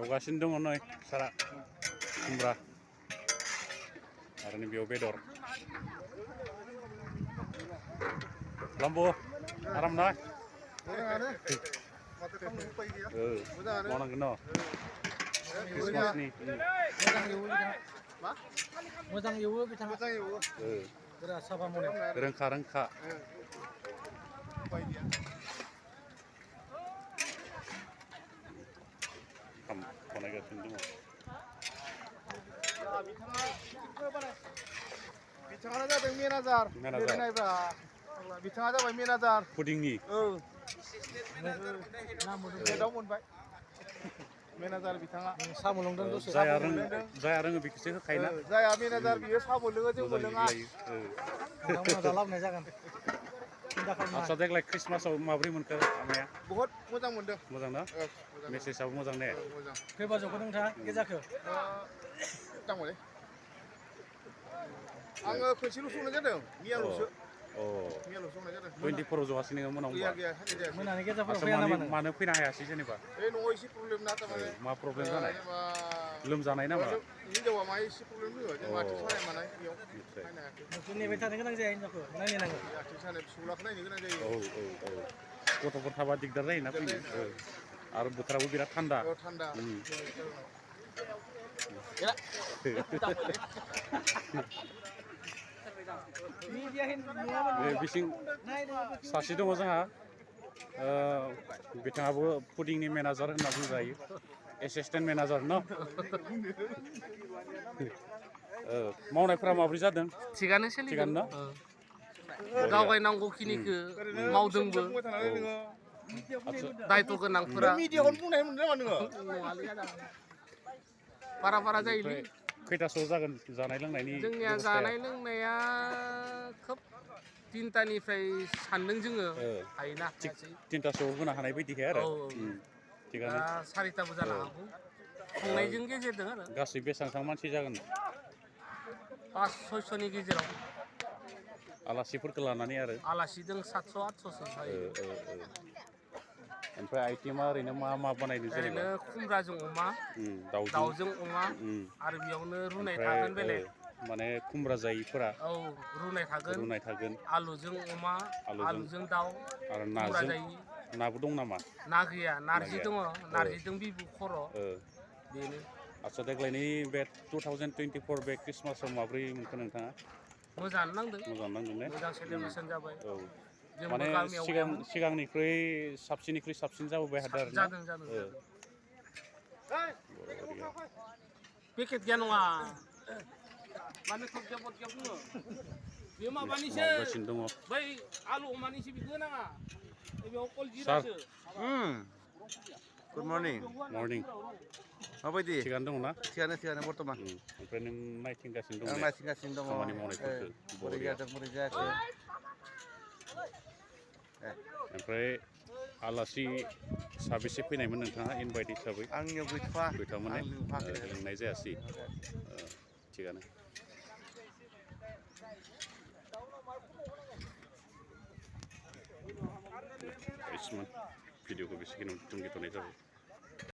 एवगासिनो दङ नै सारा खुमब्रा आरो बेयाव बेदर लाम्बो आराम ना मावनांगोन न क्रिसमासनि मोजां एवो बिथाङा गोरा साफा मावनायाव रोंखा बानायगासिनो दङ बिथाङा जादों मेनेजार बिथाङा जाबाय मेनेजार पुडिंनि दाउ मोनबाय मेनेजार बिथाङा साम' लोंदों दसे जाया रोङो बेखौसो होखायोना जाया मेनेजार बियो साम' लोङो जोंबो लोङा मोजां लाबोनाय जागोन आदसा देग्लाय ख्रिस्टमासाव माबोरै मोनखो आमाया बहुत मोजां मोनदों मोजां ना मेसेजआबो मोजां ने खै बाजौखौ नोंथाङा गेजाखो दांबाय आङो खनसेल' संनाय जादों मियाल'सो मियाल'सो संनाय जादों 24 जौआसै नोङो मोनाव गैया मोनानि गेजेरफोराव फैया नामा नों मानो फैनो हायासै जेनेबा बे न'आव एसे प्रब्लेम ना थारमाने मा प्रब्लेम जानाय लोमजानाय नामा हिनजावा मा एसे प्रब्लेम दङ जेनेबा आथिं सानाय मानाय बेयाव नायनो हायाखै नोंसोर नेबाय थानो गोनां जाया हिनजावखौ नायनो नांगौ आथिं सानाय फिसौलाखौ नायनो गोनां जायो गथ'फोर थाबा दिगदार जायोना फैनो आरो बोथोराबो बिराद थान्दा बिसिं सासे दङ जोंहा बिथाङाबो पुडिंनि मेनेजार होनना बुंजायो एसिस्टेन्ट मेनेजार न मावनायफोरा माबोरै जादों थिगानो सोलिदों ना गावगायनांगौखिनिखौ मावदोंबो दायथ' गोनांफोरा मिडियाखौनो बुंनाय मोनदों नामा नोङो बारा जायोलै खैथासोआव जागोन जानाय लोंनायनि जोंनिया जानाय लोंनाया खोब 3टानिफ्राय सानदों जोङो हायोना 3टासोआव होनो हानाय बायदिहाय आरो थिगानो 4टाबो जानो हागौ संनायजों गेजेरजों आरो गासै बेसेबां मानसि जागोन 500-600नि गेजेराव आलासिफोरखौ लानानै आरो आलासिजों 700-800सो जायो ओमफ्राय आइटेमा ओरैनो मा बानायदों जेनेबा ओरैनो खुमब्राजों अमा दाउजों अमा आरो बेयावनो रुनाय थागोन बेलेग माने खुमब्रा जायैफोरा रुनाय थागोन आलुजों अमा आलुजों दाउ आरो खुमब्रा जायि नाबो दं नामा ना गैया नारजि दङ नारजिजों बिबु खर' बेनो आदसा देग्लायनि बे 2024 बे ख्रिस्टमासाव माबोरै मोनखो नोंथाङा मोजाङानो नांदों ने मोजां सेलेब्रेसन जाबाय माने सिगांनिख्रुइ साबसिननिख्रुइ साबसिन जाबोबाय थादों आरो जादों पेकेट गैया नङा मानो थगदिया बदगिया बुङो बे माबानिसो बै आलु अमानिसो बिखौ नाङा बेयाव कलजिरासो गुड मर्निं माबायदि थिगानो दङ ना थिगानो बर्थमान ओमफ्राय नों नायथिंगासिनो दं दङ खामानि मावनायफोरखौ बोरै जादों बोरै जायाखै ओमफ्राय आलासि साबेसे फैनायमोन नोंथाङा इनभाइट हिसाबै आंनियाव गैथ'वा लोंनाय जायासै थिगानो भिडिअखौ बेसेखिनियाव दोनथ'नाय जाबाय